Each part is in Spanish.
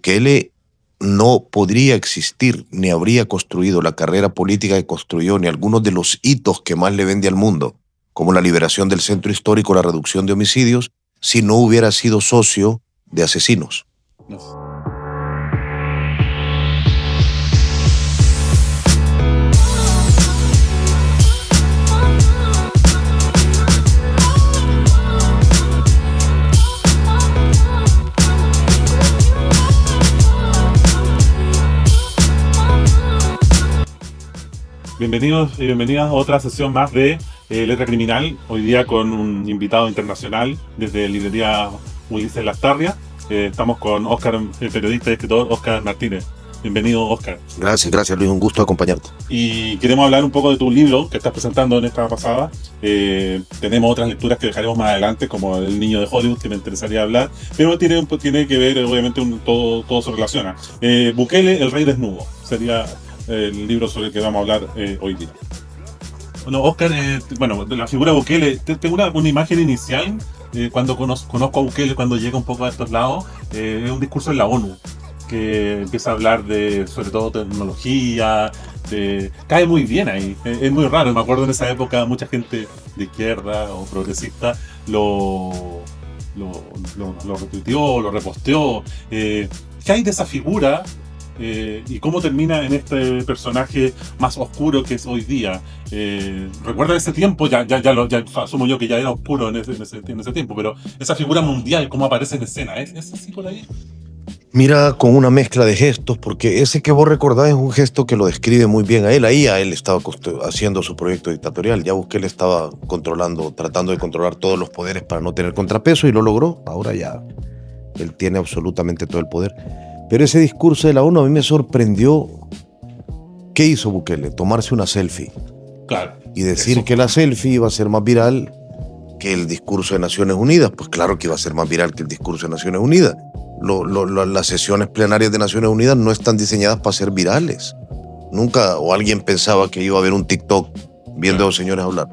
Bukele no podría existir ni habría construido la carrera política que construyó, ni algunos de los hitos que más le vende al mundo, como la liberación del centro histórico, la reducción de homicidios, si no hubiera sido socio de asesinos. Bienvenidos y bienvenidas a otra sesión más de Letra Criminal, hoy día con un invitado internacional desde librería Ulises Lastarria. Estamos con Óscar, el periodista y escritor Óscar Martínez. Bienvenido, Óscar. Gracias Luis, un gusto acompañarte. Y queremos hablar un poco de tu libro que estás presentando en esta pasada. Tenemos otras lecturas que dejaremos más adelante, como El niño de Hollywood, que me interesaría hablar, pero tiene que ver, obviamente, todo se relaciona. Bukele, el rey desnudo, sería el libro sobre el que vamos a hablar hoy día. Bueno, Óscar, de la figura de Bukele, tengo una imagen inicial. Cuando conozco a Bukele, cuando llega un poco a estos lados, es un discurso en la ONU, que empieza a hablar de, sobre todo, tecnología, cae muy bien ahí, es muy raro. Me acuerdo en esa época mucha gente de izquierda o progresista lo retuiteó, lo reposteó. ¿Qué hay de esa figura? Y cómo termina en este personaje más oscuro que es hoy día. Recuerda ese tiempo, ya asumo yo que ya era oscuro en ese tiempo, pero esa figura mundial, cómo aparece en escena, ¿es así por ahí? Mira, con una mezcla de gestos, porque ese que vos recordás es un gesto que lo describe muy bien a él. Ahí a él estaba haciendo su proyecto dictatorial. Ya Bukele estaba tratando de controlar todos los poderes para no tener contrapeso, y lo logró. Ahora ya él tiene absolutamente todo el poder. Pero ese discurso de la ONU a mí me sorprendió. ¿Qué hizo Bukele? Tomarse una selfie. Claro. Y decir que la selfie iba a ser más viral que el discurso de Naciones Unidas. Pues claro que iba a ser más viral que el discurso de Naciones Unidas. Las sesiones plenarias de Naciones Unidas no están diseñadas para ser virales. Nunca, o alguien pensaba que iba a haber un TikTok viendo a los señores hablar.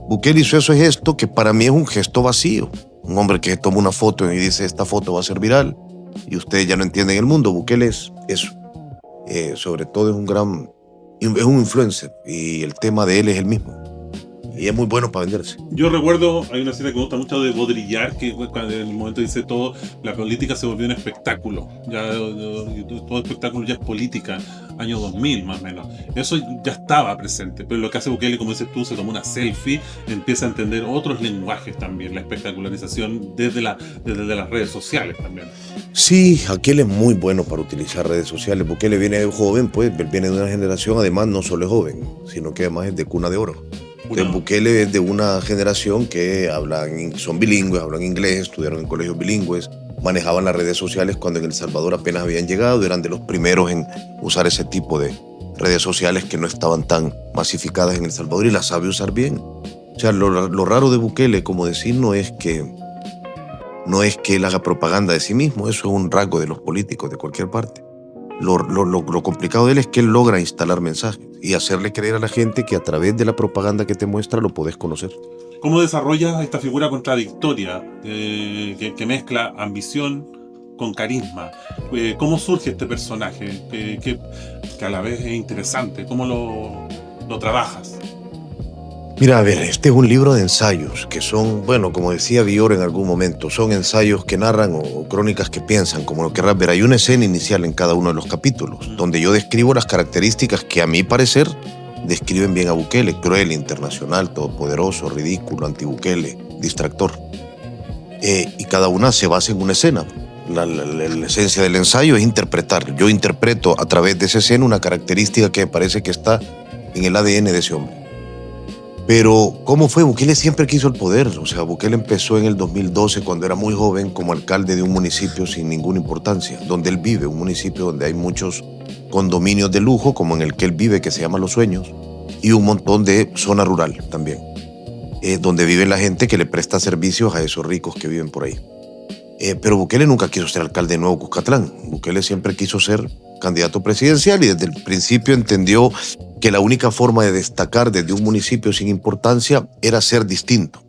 Bukele hizo ese gesto que para mí es un gesto vacío. Un hombre que toma una foto y dice, esta foto va a ser viral, y ustedes ya no entienden el mundo. Bukele es eso. Sobre todo es un influencer, y el tema de él es el mismo. Y es muy bueno para venderse. Yo recuerdo, hay una escena que me gusta mucho de Baudrillard, que cuando en el momento dice todo, la política se volvió un espectáculo. Todo espectáculo ya es política, año 2000 más o menos. Eso ya estaba presente, pero lo que hace Bukele, como dices tú, se tomó una selfie, empieza a entender otros lenguajes también, la espectacularización desde las redes sociales también. Sí, aquel es muy bueno para utilizar redes sociales. Bukele viene de joven, pues, él viene de una generación, además no solo es joven, sino que además es de cuna de oro. Bukele es de una generación que son bilingües, hablan inglés, estudiaron en colegios bilingües, manejaban las redes sociales cuando en El Salvador apenas habían llegado, eran de los primeros en usar ese tipo de redes sociales que no estaban tan masificadas en El Salvador, y las sabe usar bien. O sea, lo raro de Bukele, como decir, no es que él haga propaganda de sí mismo, eso es un rasgo de los políticos de cualquier parte. Lo complicado de él es que él logra instalar mensajes y hacerle creer a la gente que a través de la propaganda que te muestra lo podés conocer. ¿Cómo desarrolla esta figura contradictoria que mezcla ambición con carisma? ¿Cómo surge este personaje que a la vez es interesante? ¿Cómo lo trabajas? Mira, a ver, este es un libro de ensayos que son, bueno, como decía Villoro en algún momento, son ensayos que narran o crónicas que piensan, como lo querrás ver. Hay una escena inicial en cada uno de los capítulos, donde yo describo las características que a mi parecer describen bien a Bukele: cruel, internacional, todopoderoso, ridículo, anti-Bukele, distractor. Y cada una se basa en una escena. La esencia del ensayo es interpretar. Yo interpreto a través de esa escena una característica que me parece que está en el ADN de ese hombre. Pero, ¿cómo fue? Bukele siempre quiso el poder. O sea, Bukele empezó en el 2012, cuando era muy joven, como alcalde de un municipio sin ninguna importancia, donde él vive, un municipio donde hay muchos condominios de lujo, como en el que él vive, que se llama Los Sueños, y un montón de zona rural también, donde vive la gente que le presta servicios a esos ricos que viven por ahí. Pero Bukele nunca quiso ser alcalde de Nuevo Cuscatlán. Bukele siempre quiso ser candidato presidencial, y desde el principio entendió que la única forma de destacar desde un municipio sin importancia era ser distinto.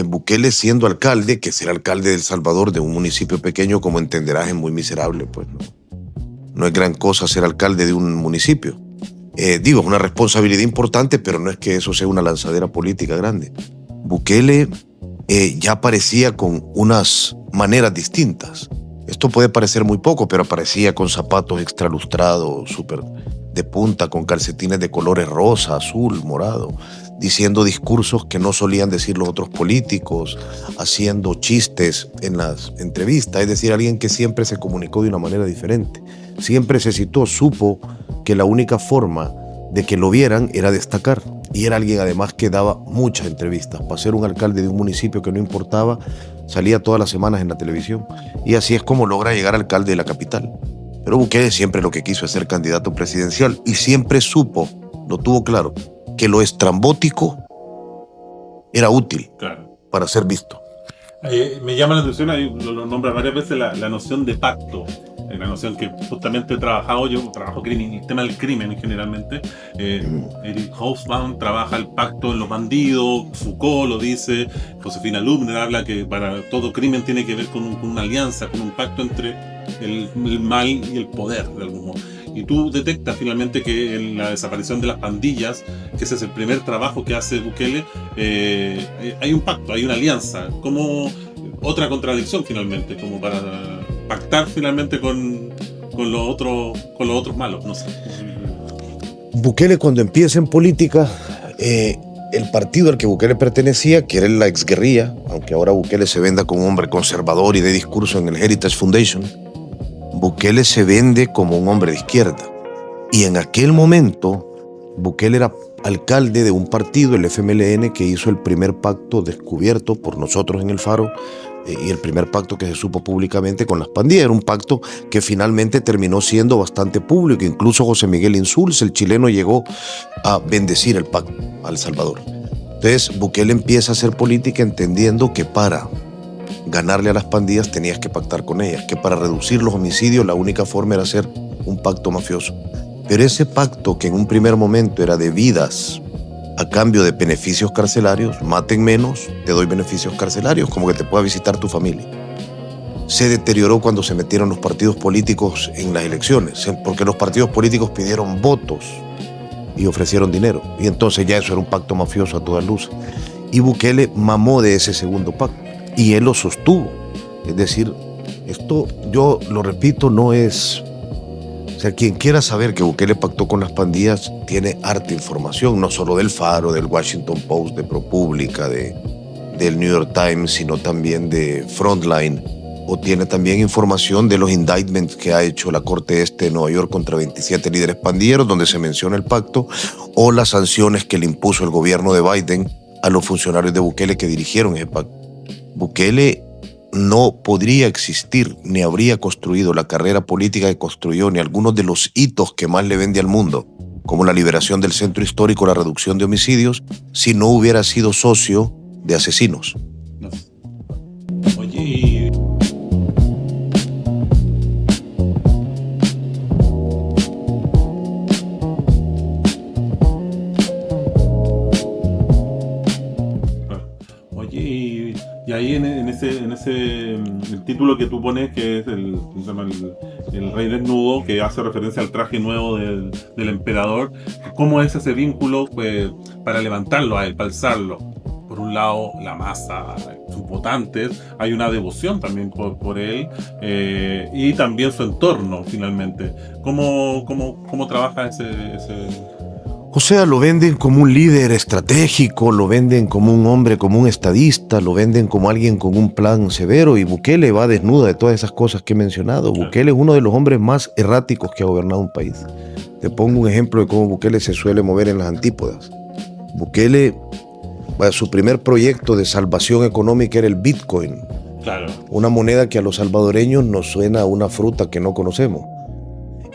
Bukele siendo alcalde, que ser alcalde de El Salvador, de un municipio pequeño, como entenderás, es muy miserable, pues no es gran cosa ser alcalde de un municipio. Es una responsabilidad importante, pero no es que eso sea una lanzadera política grande. Bukele ya aparecía con unas maneras distintas. Esto puede parecer muy poco, pero aparecía con zapatos extralustrados, súper de punta, con calcetines de colores rosa, azul, morado, diciendo discursos que no solían decir los otros políticos, haciendo chistes en las entrevistas. Es decir, alguien que siempre se comunicó de una manera diferente. Siempre se citó, supo que la única forma de que lo vieran era destacar. Y era alguien además que daba muchas entrevistas. Para ser un alcalde de un municipio que no importaba, salía todas las semanas en la televisión. Y así es como logra llegar alcalde de la capital. Pero Bukele siempre lo que quiso es ser candidato presidencial y siempre supo, lo tuvo claro, que lo estrambótico era útil para ser visto. Me llama la atención, lo nombra varias veces, la noción de pacto. La noción que justamente he trabajado, yo trabajo el tema del crimen generalmente. Eric Hobsbawm trabaja el pacto en los bandidos, Foucault lo dice, Josefina Lubner habla que para todo crimen tiene que ver con una alianza, con un pacto entre el mal y el poder, de algún modo. Y tú detectas finalmente que en la desaparición de las pandillas, que ese es el primer trabajo que hace Bukele, hay un pacto, hay una alianza, como otra contradicción finalmente, como para pactar finalmente con los otros malos, no sé. Bukele, cuando empieza en política, el partido al que Bukele pertenecía, que era la exguerrilla, aunque ahora Bukele se venda como un hombre conservador y de discurso en el Heritage Foundation, Bukele se vende como un hombre de izquierda. Y en aquel momento, Bukele era alcalde de un partido, el FMLN, que hizo el primer pacto descubierto por nosotros en El Faro, y el primer pacto que se supo públicamente con las pandillas. Era un pacto que finalmente terminó siendo bastante público. Incluso José Miguel Insulza, el chileno, llegó a bendecir el pacto a El Salvador. Entonces Bukele empieza a hacer política entendiendo que para ganarle a las pandillas tenías que pactar con ellas, que para reducir los homicidios la única forma era hacer un pacto mafioso. Pero ese pacto, que en un primer momento era de vidas a cambio de beneficios carcelarios, maten menos, te doy beneficios carcelarios, como que te pueda visitar tu familia, se deterioró cuando se metieron los partidos políticos en las elecciones, porque los partidos políticos pidieron votos y ofrecieron dinero, y entonces ya eso era un pacto mafioso a todas luces. Y Bukele mamó de ese segundo pacto, y él lo sostuvo. Es decir, esto, yo lo repito, no es... O sea, quien quiera saber que Bukele pactó con las pandillas tiene harta información, no solo del Faro, del Washington Post, de ProPublica, del New York Times, sino también de Frontline, o tiene también información de los indictments que ha hecho la Corte Este de Nueva York contra 27 líderes pandilleros, donde se menciona el pacto, o las sanciones que le impuso el gobierno de Biden a los funcionarios de Bukele que dirigieron ese pacto. Bukele no podría existir, ni habría construido la carrera política que construyó, ni algunos de los hitos que más le vende al mundo, como la liberación del centro histórico, la reducción de homicidios, si no hubiera sido socio de asesinos. No. Oye, y ahí en ese el título que tú pones, que es el Rey Desnudo, que hace referencia al traje nuevo del emperador, ¿cómo es ese vínculo para levantarlo a él, para alzarlo? Por un lado, la masa, sus votantes, hay una devoción también por él, y también su entorno, finalmente. ¿Cómo trabaja ese? O sea, lo venden como un líder estratégico, lo venden como un hombre, como un estadista, lo venden como alguien con un plan severo, y Bukele va desnudo de todas esas cosas que he mencionado. Claro. Bukele es uno de los hombres más erráticos que ha gobernado un país. Te pongo un ejemplo de cómo Bukele se suele mover en las antípodas. Bukele, su primer proyecto de salvación económica era el Bitcoin. Claro. Una moneda que a los salvadoreños nos suena a una fruta que no conocemos.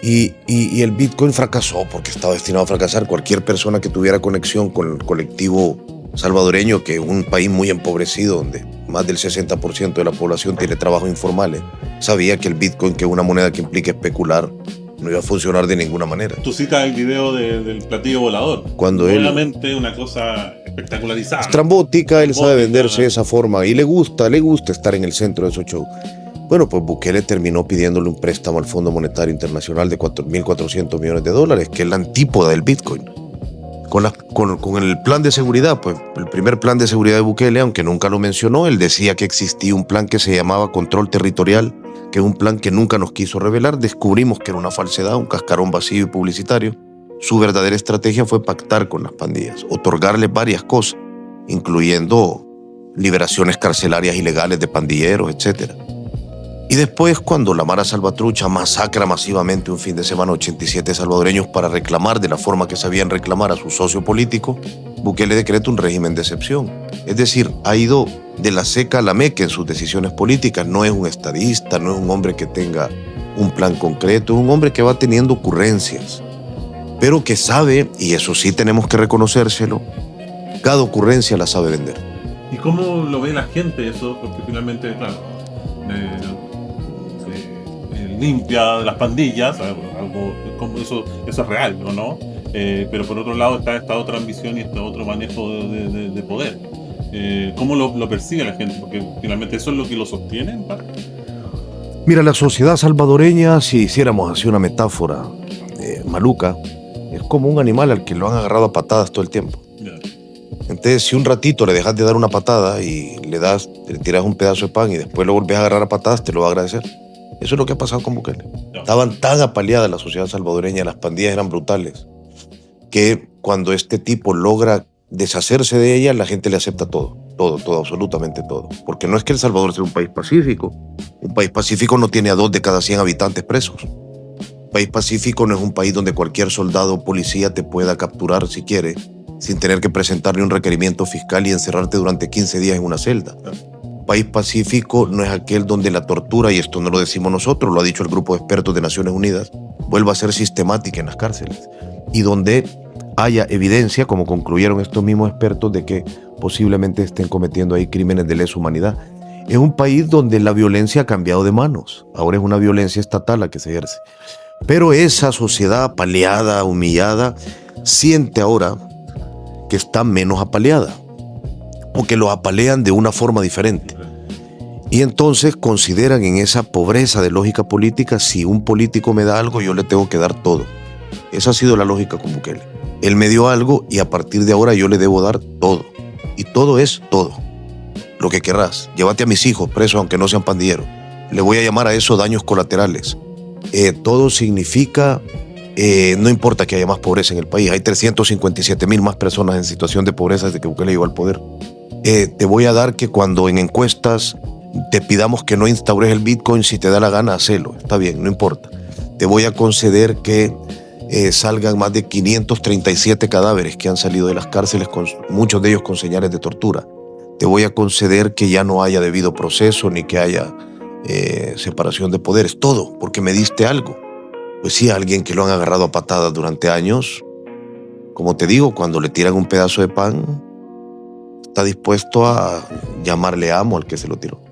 Y el Bitcoin fracasó porque estaba destinado a fracasar. Cualquier persona que tuviera conexión con el colectivo salvadoreño, que es un país muy empobrecido, donde más del 60% de la población tiene trabajos informales, sabía que el Bitcoin, que es una moneda que implica especular, no iba a funcionar de ninguna manera. Tú citas el video del platillo volador. Cuando obviamente una cosa espectacularizada. Estrambótica, él sabe venderse de esa forma y le gusta estar en el centro de esos shows. Bueno, pues Bukele terminó pidiéndole un préstamo al Fondo Monetario Internacional de $4.400 millones, que es la antípoda del Bitcoin. Con el plan de seguridad, pues el primer plan de seguridad de Bukele, aunque nunca lo mencionó, él decía que existía un plan que se llamaba control territorial, que es un plan que nunca nos quiso revelar. Descubrimos que era una falsedad, un cascarón vacío y publicitario. Su verdadera estrategia fue pactar con las pandillas, otorgarles varias cosas, incluyendo liberaciones carcelarias ilegales de pandilleros, etc. Y después, cuando la Mara Salvatrucha masacra masivamente un fin de semana 87 salvadoreños para reclamar de la forma que sabían reclamar a su socio político, Bukele decreta un régimen de excepción. Es decir, ha ido de la seca a la meca en sus decisiones políticas. No es un estadista, no es un hombre que tenga un plan concreto, es un hombre que va teniendo ocurrencias, pero que sabe, y eso sí tenemos que reconocérselo, cada ocurrencia la sabe vender. ¿Y cómo lo ve la gente eso? Porque finalmente, claro, limpia de las pandillas, algo como eso es real, ¿no? Pero por otro lado está esta otra ambición y este otro manejo de poder. ¿Cómo lo percibe la gente? Porque finalmente eso es lo que lo sostiene. Mira, la sociedad salvadoreña, si hiciéramos así una metáfora maluca, es como un animal al que lo han agarrado a patadas todo el tiempo. Yeah. Entonces, si un ratito le dejas de dar una patada y le tiras un pedazo de pan y después lo volvés a agarrar a patadas, te lo va a agradecer. Eso es lo que ha pasado con Bukele. No. Estaban tan apaleadas la sociedad salvadoreña, las pandillas eran brutales, que cuando este tipo logra deshacerse de ellas, la gente le acepta todo, absolutamente todo. Porque no es que El Salvador sea un país pacífico. Un país pacífico no tiene a 2 de cada 100 habitantes presos. Un país pacífico no es un país donde cualquier soldado o policía te pueda capturar si quiere, sin tener que presentarle un requerimiento fiscal y encerrarte durante 15 días en una celda. País pacífico no es aquel donde la tortura, y esto no lo decimos nosotros, lo ha dicho el grupo de expertos de Naciones Unidas, vuelva a ser sistemática en las cárceles, y donde haya evidencia, como concluyeron estos mismos expertos, de que posiblemente estén cometiendo ahí crímenes de lesa humanidad. Es un país donde la violencia ha cambiado de manos, ahora es una violencia estatal la que se ejerce. Pero esa sociedad apaleada, humillada, siente ahora que está menos apaleada, o que los apalean de una forma diferente. Y entonces consideran en esa pobreza de lógica política, si un político me da algo, yo le tengo que dar todo. Esa ha sido la lógica con Bukele. Él me dio algo y a partir de ahora yo le debo dar todo. Y todo es todo. Lo que querrás. Llévate a mis hijos presos aunque no sean pandilleros. Le voy a llamar a eso daños colaterales. Todo significa... no importa que haya más pobreza en el país. Hay 357,000 más personas en situación de pobreza desde que Bukele llegó al poder. Te voy a dar que cuando en encuestas te pidamos que no instaures el Bitcoin, si te da la gana, hacelo. Está bien, no importa. Te voy a conceder que salgan más de 537 cadáveres que han salido de las cárceles, muchos de ellos con señales de tortura. Te voy a conceder que ya no haya debido proceso ni que haya separación de poderes. Todo, porque me diste algo. Pues sí, a alguien que lo han agarrado a patadas durante años, como te digo, cuando le tiran un pedazo de pan, está dispuesto a llamarle amo al que se lo tiró.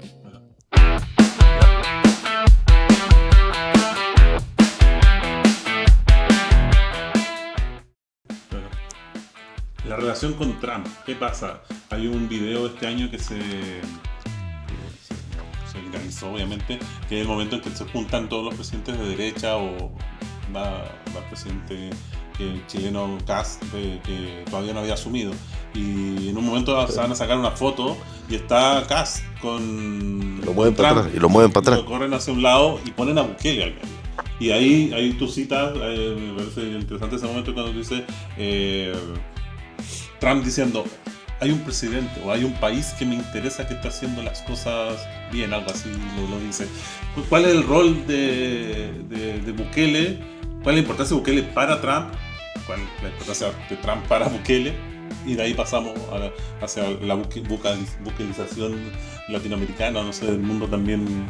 La relación con Trump, ¿qué pasa? Hay un video este año que se viralizó, obviamente, que es el momento en que se juntan todos los presidentes de derecha, o va el presidente chileno Kast, que todavía no había asumido, y en un momento se van a sacar una foto y está Kast con lo mueven para atrás, y lo mueven para atrás, lo corren hacia un lado y ponen a Bukele. Y ahí tú citas, me parece interesante ese momento cuando dice Trump diciendo: hay un presidente o hay un país que me interesa que está haciendo las cosas bien, algo así lo dice. ¿Cuál es el rol de Bukele? ¿Cuál es la importancia de Bukele para Trump? ¿Cuál es la importancia de Trump para Bukele? Y de ahí pasamos hacia la bukelización latinoamericana, no sé, del mundo también.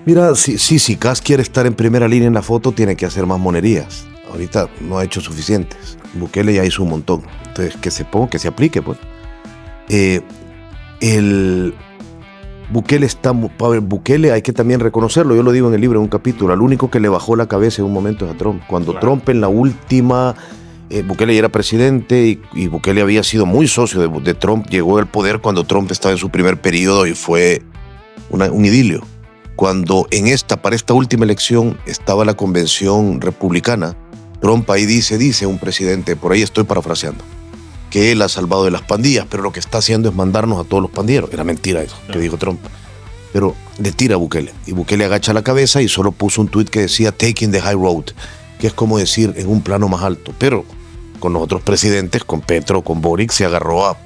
Mira, si Kast quiere estar en primera línea en la foto, tiene que hacer más monerías. Ahorita no ha hecho suficientes. Bukele ya hizo un montón. Entonces, que se ponga, que se aplique, pues. Bukele hay que también reconocerlo, yo lo digo en el libro en un capítulo, al único que le bajó la cabeza en un momento es a Trump. Cuando claro. Trump en la última, Bukele ya era presidente y Bukele había sido muy socio de Trump, llegó al poder cuando Trump estaba en su primer periodo y fue un idilio. Cuando para esta última elección estaba la convención republicana, Trump ahí dice un presidente, por ahí estoy parafraseando, que él ha salvado de las pandillas, pero lo que está haciendo es mandarnos a todos los pandilleros. Era mentira eso, que dijo Trump. Pero le tira a Bukele, y Bukele agacha la cabeza y solo puso un tuit que decía taking the high road, que es como decir en un plano más alto. Pero con los otros presidentes, con Petro, con Boric, se agarró a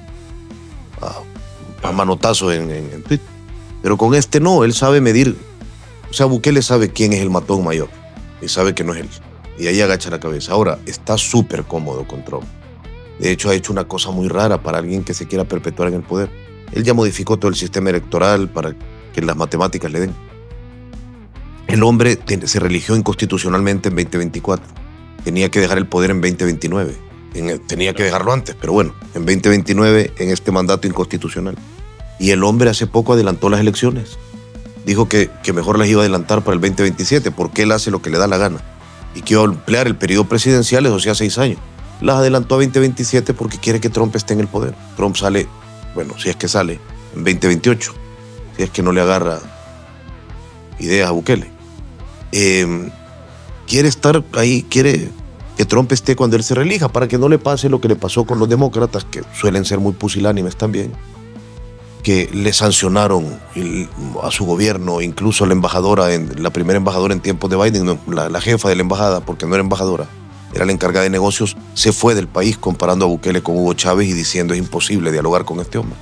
manotazos en tuit. Pero con este no, él sabe medir. O sea, Bukele sabe quién es el matón mayor y sabe que no es él. Y ahí agacha la cabeza. Ahora, está súper cómodo con Trump. De hecho, ha hecho una cosa muy rara para alguien que se quiera perpetuar en el poder. Él ya modificó todo el sistema electoral para que las matemáticas le den. El hombre se religió inconstitucionalmente en 2024. Tenía que dejar el poder en 2029. Tenía que dejarlo antes, pero bueno, en 2029, en este mandato inconstitucional. Y el hombre hace poco adelantó las elecciones. Dijo que mejor las iba a adelantar para el 2027, porque él hace lo que le da la gana. Y que iba a emplear el periodo presidencial, o sea, 6 años. Las adelantó a 2027 porque quiere que Trump esté en el poder. Trump sale, bueno, si es que sale, en 2028. Si es que no le agarra ideas a Bukele. Quiere estar ahí, quiere que Trump esté cuando él se reelija, para que no le pase lo que le pasó con los demócratas, que suelen ser muy pusilánimes también, que le sancionaron a su gobierno, incluso a la embajadora, la primera embajadora en tiempos de Biden, la jefa de la embajada, porque no era embajadora, era la encargada de negocios, se fue del país comparando a Bukele con Hugo Chávez y diciendo es imposible dialogar con este hombre.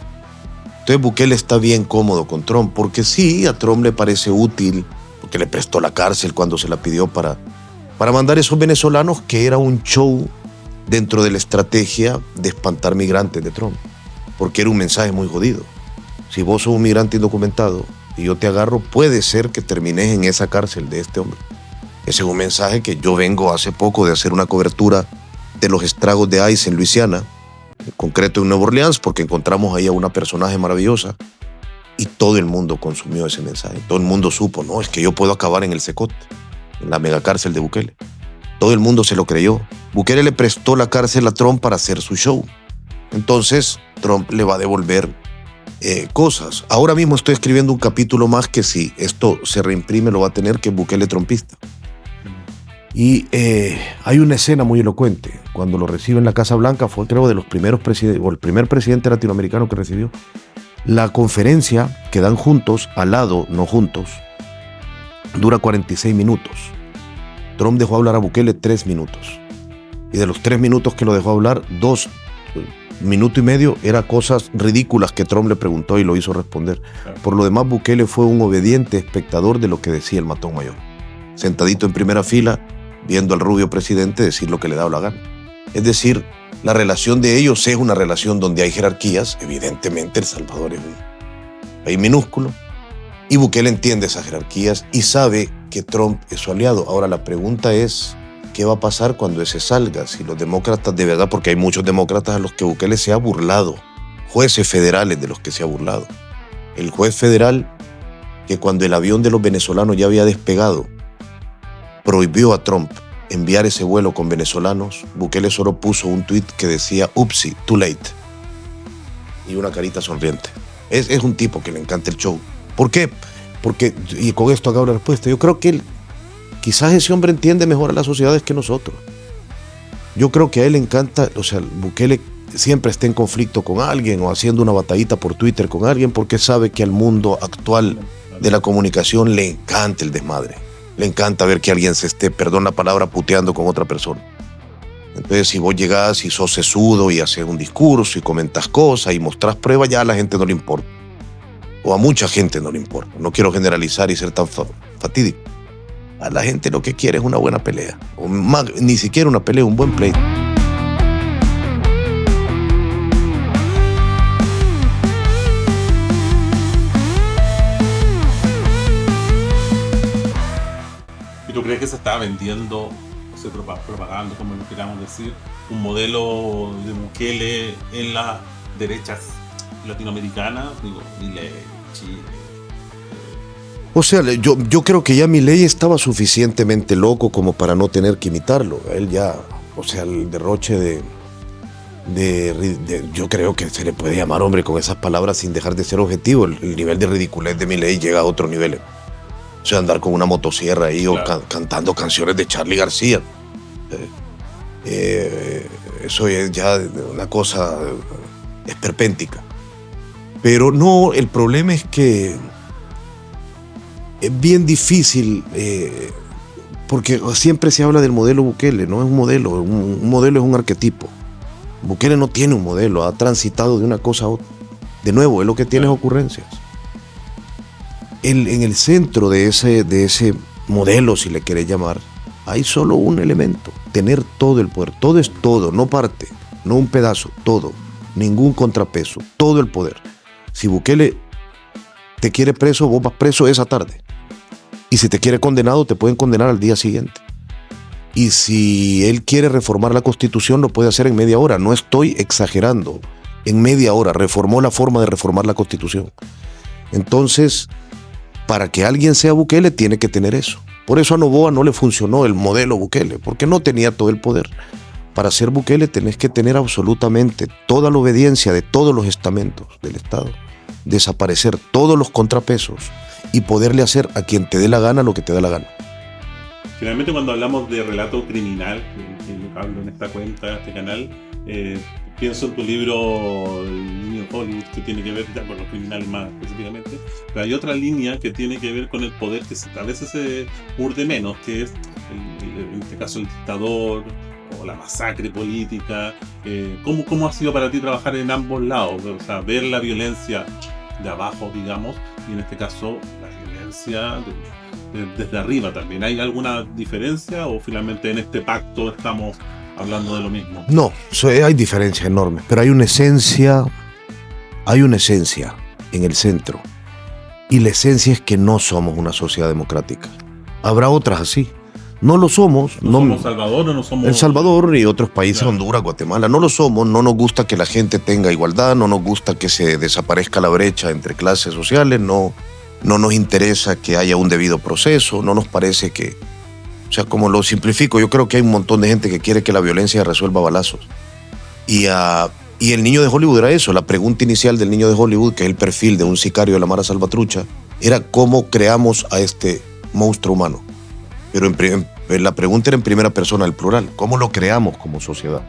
Entonces Bukele está bien cómodo con Trump, porque sí, a Trump le parece útil, porque le prestó la cárcel cuando se la pidió para mandar a esos venezolanos, que era un show dentro de la estrategia de espantar migrantes de Trump, porque era un mensaje muy jodido. Si vos sos un migrante indocumentado y yo te agarro, puede ser que termines en esa cárcel de este hombre. Ese es un mensaje que yo vengo hace poco de hacer una cobertura de los estragos de ICE en Luisiana, en concreto en Nueva Orleans, porque encontramos ahí a una personaje maravillosa y todo el mundo consumió ese mensaje. Todo el mundo supo, no, es que yo puedo acabar en el Secote, en la megacárcel de Bukele. Todo el mundo se lo creyó. Bukele le prestó la cárcel a Trump para hacer su show. Entonces Trump le va a devolver cosas. Ahora mismo estoy escribiendo un capítulo más que si esto se reimprime lo va a tener, que Bukele trumpista. Y hay una escena muy elocuente. Cuando lo recibe en la Casa Blanca, fue creo de los primeros presidentes, o el primer presidente latinoamericano que recibió. La conferencia que dan juntos, al lado, no juntos, dura 46 minutos. Trump dejó hablar a Bukele 3 minutos. Y de los 3 minutos que lo dejó hablar, 2 minuto y medio era cosas ridículas que Trump le preguntó y lo hizo responder. Por lo demás, Bukele fue un obediente espectador de lo que decía el matón mayor, sentadito en primera fila, viendo al rubio presidente decir lo que le daba la gana. Es decir, la relación de ellos es una relación donde hay jerarquías. Evidentemente El Salvador es un país minúsculo y Bukele entiende esas jerarquías y sabe que Trump es su aliado. Ahora la pregunta es, ¿qué va a pasar cuando ese salga? Si los demócratas de verdad, porque hay muchos demócratas a los que Bukele se ha burlado, jueces federales de los que se ha burlado. El juez federal que cuando el avión de los venezolanos ya había despegado, prohibió a Trump enviar ese vuelo con venezolanos, Bukele solo puso un tuit que decía, upsi, too late. Y una carita sonriente. Es un tipo que le encanta el show. ¿Por qué? Porque, y con esto acabo la respuesta, yo creo que quizás ese hombre entiende mejor a las sociedades que nosotros. Yo creo que a él le encanta, o sea, Bukele siempre está en conflicto con alguien o haciendo una batallita por Twitter con alguien porque sabe que al mundo actual de la comunicación le encanta el desmadre. Le encanta ver que alguien se esté, perdón la palabra, puteando con otra persona. Entonces, si vos llegás y sos sesudo y haces un discurso y comentas cosas y mostrás pruebas, ya a la gente no le importa. O a mucha gente no le importa. No quiero generalizar y ser tan fatídico. A la gente lo que quiere es una buena pelea. O más, ni siquiera una pelea, un buen pleito. ¿Y tú crees que se está vendiendo, se propagando, como lo queramos decir, un modelo de Bukele en las derechas latinoamericanas? Digo, Chile, O sea, yo creo que ya Milei estaba suficientemente loco como para no tener que imitarlo. Él ya, o sea, el derroche yo creo que se le puede llamar hombre con esas palabras sin dejar de ser objetivo. El nivel de ridiculez de Milei llega a otro nivel. O sea, andar con una motosierra ahí, claro, o cantando canciones de Charly García. Eso es ya una cosa esperpéntica. Pero no, el problema es que es bien difícil, porque siempre se habla del modelo Bukele. No es un modelo, un modelo es un arquetipo. Bukele no tiene un modelo, ha transitado de una cosa a otra. De nuevo, es lo que tiene es ocurrencias. En el centro de ese modelo, si le querés llamar, hay solo un elemento: tener todo el poder. Todo es todo, no parte, no un pedazo, todo. Ningún contrapeso, todo el poder. Si Bukele te quiere preso, vos vas preso esa tarde. Y si te quiere condenado, te pueden condenar al día siguiente. Y si él quiere reformar la Constitución, lo puede hacer en media hora. No estoy exagerando. En media hora reformó la forma de reformar la Constitución. Entonces, para que alguien sea Bukele, tiene que tener eso. Por eso a Noboa no le funcionó el modelo Bukele, porque no tenía todo el poder. Para ser Bukele tenés que tener absolutamente toda la obediencia de todos los estamentos del Estado, desaparecer todos los contrapesos y poderle hacer a quien te dé la gana lo que te da la gana. Finalmente, cuando hablamos de relato criminal, que yo hablo en esta cuenta, este canal, pienso en tu libro El niño de Hollywood, que tiene que ver ya con los criminales más específicamente, pero hay otra línea que tiene que ver con el poder que a veces se urde menos, que es en este caso el dictador o la masacre política. ¿Cómo ha sido para ti trabajar en ambos lados? O sea, ver la violencia de abajo, digamos, y en este caso la violencia desde arriba también. ¿Hay alguna diferencia o finalmente en este pacto estamos hablando de lo mismo? No, hay diferencias enormes, pero hay una esencia en el centro. Y la esencia es que no somos una sociedad democrática. Habrá otras así. No lo somos. ¿No somos Salvador o no somos...? El Salvador y otros países, claro. Honduras, Guatemala, no lo somos. No nos gusta que la gente tenga igualdad, no nos gusta que se desaparezca la brecha entre clases sociales, no nos interesa que haya un debido proceso, no nos parece que... O sea, como lo simplifico, yo creo que hay un montón de gente que quiere que la violencia se resuelva a balazos. Y el niño de Hollywood era eso. La pregunta inicial del niño de Hollywood, que es el perfil de un sicario de la Mara Salvatrucha, era cómo creamos a este monstruo humano. Pero la pregunta era en primera persona, el plural. ¿Cómo lo creamos como sociedad?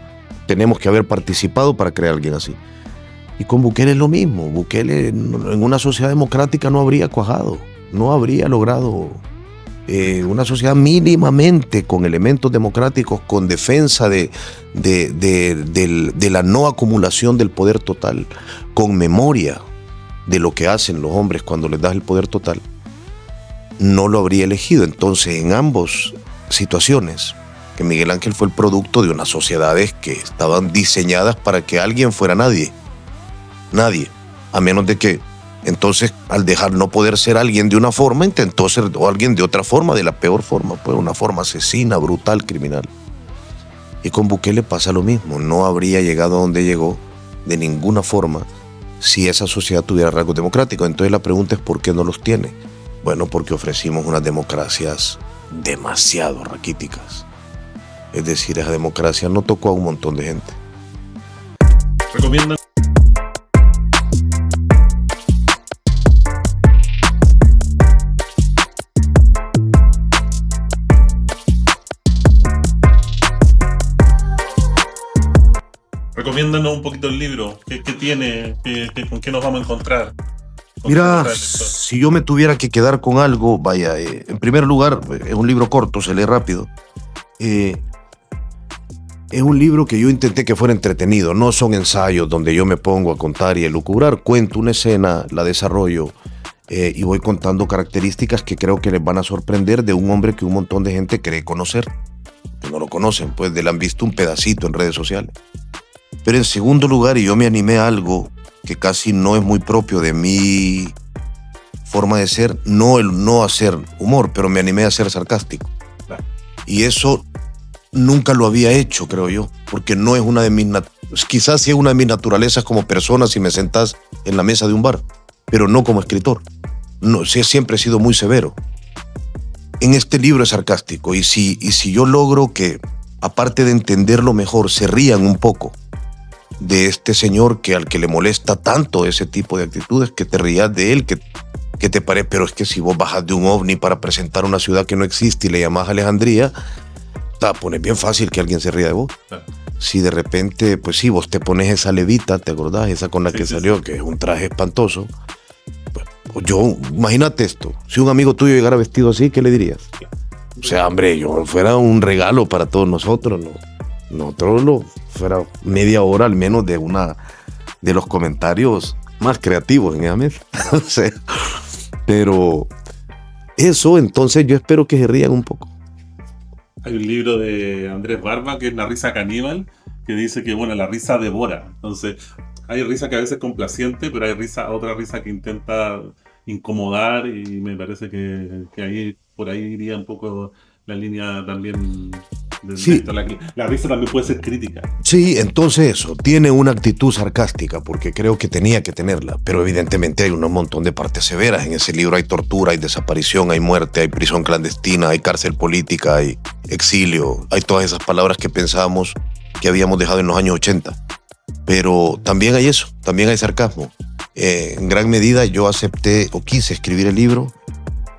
Tenemos que haber participado para crear a alguien así. Y con Bukele es lo mismo. Bukele en una sociedad democrática no habría cuajado, no habría logrado una sociedad mínimamente con elementos democráticos, con defensa de la no acumulación del poder total, con memoria de lo que hacen los hombres cuando les das el poder total. No lo habría elegido. Entonces, en ambas situaciones, que Miguel Ángel fue el producto de unas sociedades que estaban diseñadas para que alguien fuera nadie, a menos de que entonces, al dejar no poder ser alguien de una forma, intentó ser alguien de otra forma, de la peor forma, pues una forma asesina, brutal, criminal. Y con Bukele pasa lo mismo. No habría llegado a donde llegó de ninguna forma si esa sociedad tuviera rasgos democráticos. Entonces la pregunta es ¿por qué no los tiene? Bueno, porque ofrecimos unas democracias demasiado raquíticas. Es decir, esa democracia no tocó a un montón de gente. ¿Recomiendan? Recomiéndanos un poquito el libro. ¿Qué tiene? ¿Con qué nos vamos a encontrar? Mira, si yo me tuviera que quedar con algo, vaya, en primer lugar, es un libro corto, se lee rápido. Es un libro que yo intenté que fuera entretenido. No son ensayos donde yo me pongo a contar y elucubrar. Cuento una escena, la desarrollo y voy contando características que creo que les van a sorprender de un hombre que un montón de gente cree conocer. Que no lo conocen, pues le han visto un pedacito en redes sociales. Pero en segundo lugar, y yo me animé a algo que casi no es muy propio de mi forma de ser, no el no hacer humor, pero me animé a ser sarcástico. Y eso nunca lo había hecho, creo yo, porque no es una de mis... Quizás sí es una de mis naturalezas como persona si me sentás en la mesa de un bar, pero no como escritor. No, sí, siempre he sido muy severo. En este libro es sarcástico, y si yo logro que, aparte de entenderlo mejor, se rían un poco de este señor al que le molesta tanto ese tipo de actitudes, que te rías de él, que te parece, pero es que si vos bajas de un ovni para presentar una ciudad que no existe y le llamás Alejandría, pones bien fácil que alguien se ría de vos. Si de repente, pues sí, vos te pones esa levita, ¿te acordás? Esa con la que salió, que es un traje espantoso. Yo, imagínate esto, si un amigo tuyo llegara vestido así, ¿qué le dirías? O sea, hombre, yo fuera un regalo para todos nosotros, ¿no? Nosotros fuera media hora al menos de los comentarios más creativos en esa mesa. O sea, pero eso, entonces yo espero que se rían un poco. Hay un libro de Andrés Barba que es La risa caníbal, que dice que, bueno, la risa devora. Entonces, hay risa que a veces es complaciente, pero hay otra risa que intenta incomodar, y me parece que ahí, por ahí iría un poco la línea también de Sí. esto. La risa también puede ser crítica. Sí, entonces eso, tiene una actitud sarcástica, porque creo que tenía que tenerla, pero evidentemente hay un montón de partes severas. En ese libro hay tortura, hay desaparición, hay muerte, hay prisión clandestina, hay cárcel política, hay exilio, hay todas esas palabras que pensábamos que habíamos dejado en los años 80. Pero también hay eso, también hay sarcasmo. En gran medida yo acepté o quise escribir el libro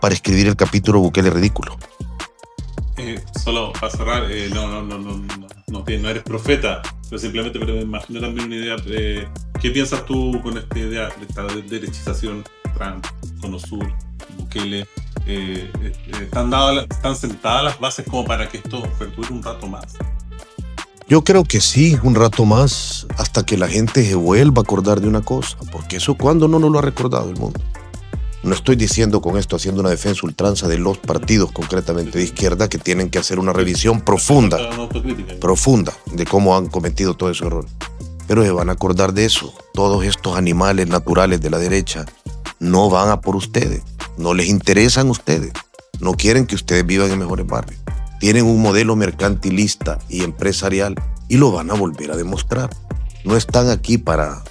para escribir el capítulo Bukele ridículo. Solo para cerrar, no eres profeta, pero simplemente me imagino también una idea. ¿Qué piensas tú con esta idea de esta derechización? Trump, Cono Sur, Bukele, ¿están sentadas las bases como para que esto perdure un rato más? Yo creo que sí, un rato más, hasta que la gente se vuelva a acordar de una cosa, porque eso cuando no nos lo ha recordado el mundo. No estoy diciendo con esto, haciendo una defensa ultranza de los partidos concretamente de izquierda, que tienen que hacer una revisión profunda de cómo han cometido todo ese error. Pero se van a acordar de eso. Todos estos animales naturales de la derecha no van a por ustedes, no les interesan ustedes, no quieren que ustedes vivan en mejores barrios. Tienen un modelo mercantilista y empresarial y lo van a volver a demostrar. No están aquí para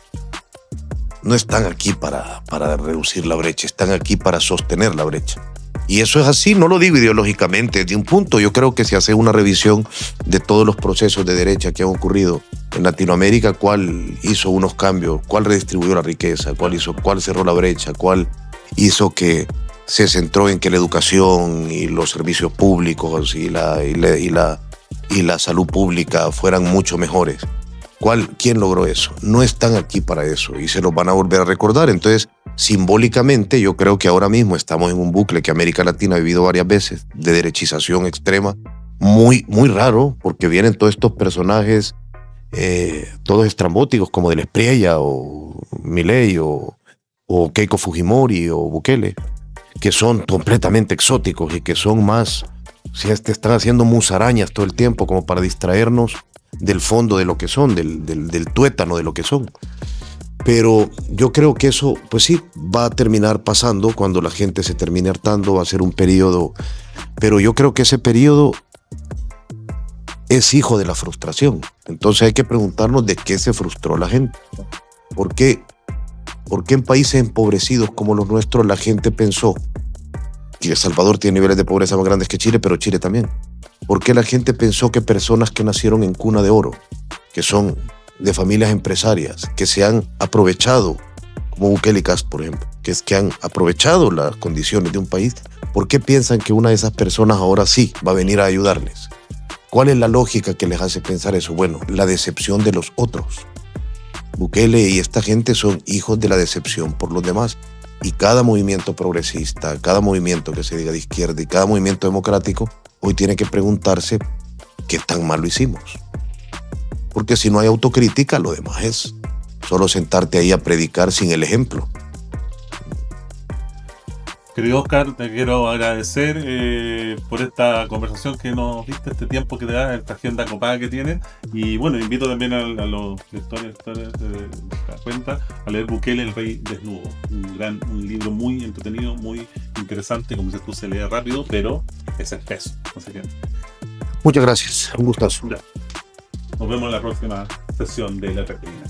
reducir la brecha, están aquí para sostener la brecha. Y eso es así, no lo digo ideológicamente, de un punto. Yo creo que si hace una revisión de todos los procesos de derecha que han ocurrido en Latinoamérica, cuál hizo unos cambios, cuál redistribuyó la riqueza, cuál cerró la brecha, cuál hizo que se centró en que la educación y los servicios públicos y la salud pública fueran mucho mejores. ¿Quién logró eso? No están aquí para eso y se los van a volver a recordar. Entonces, simbólicamente, yo creo que ahora mismo estamos en un bucle que América Latina ha vivido varias veces de derechización extrema, muy, muy raro, porque vienen todos estos personajes, todos estrambóticos, como Del Espriella o Milei o Keiko Fujimori o Bukele, que son completamente exóticos y que son más, están haciendo musarañas todo el tiempo como para distraernos del fondo de lo que son, del tuétano de lo que son. Pero yo creo que eso, pues sí, va a terminar pasando cuando la gente se termine hartando, va a ser un periodo, pero yo creo que ese periodo es hijo de la frustración. Entonces hay que preguntarnos de qué se frustró la gente. ¿Por qué en países empobrecidos como los nuestros la gente pensó que El Salvador tiene niveles de pobreza más grandes que Chile, pero Chile también? ¿Por qué la gente pensó que personas que nacieron en cuna de oro, que son de familias empresarias, que se han aprovechado, como Bukele y Cast, por ejemplo, que han aprovechado las condiciones de un país, ¿por qué piensan que una de esas personas ahora sí va a venir a ayudarles? ¿Cuál es la lógica que les hace pensar eso? Bueno, la decepción de los otros. Bukele y esta gente son hijos de la decepción por los demás. Y cada movimiento progresista, cada movimiento que se diga de izquierda y cada movimiento democrático hoy tiene que preguntarse qué tan mal lo hicimos. Porque si no hay autocrítica, lo demás es solo sentarte ahí a predicar sin el ejemplo. Querido Oscar, te quiero agradecer por esta conversación que nos diste, este tiempo que te da, esta agenda copada que tienes. Y bueno, invito también a los lectores de esta cuenta a leer Bukele, el Rey Desnudo. Un libro muy entretenido, muy interesante. Como dices tú, se lee rápido, pero es espeso. Así que... Muchas gracias, un gustazo. Ya. Nos vemos en la próxima sesión de La Tertulia.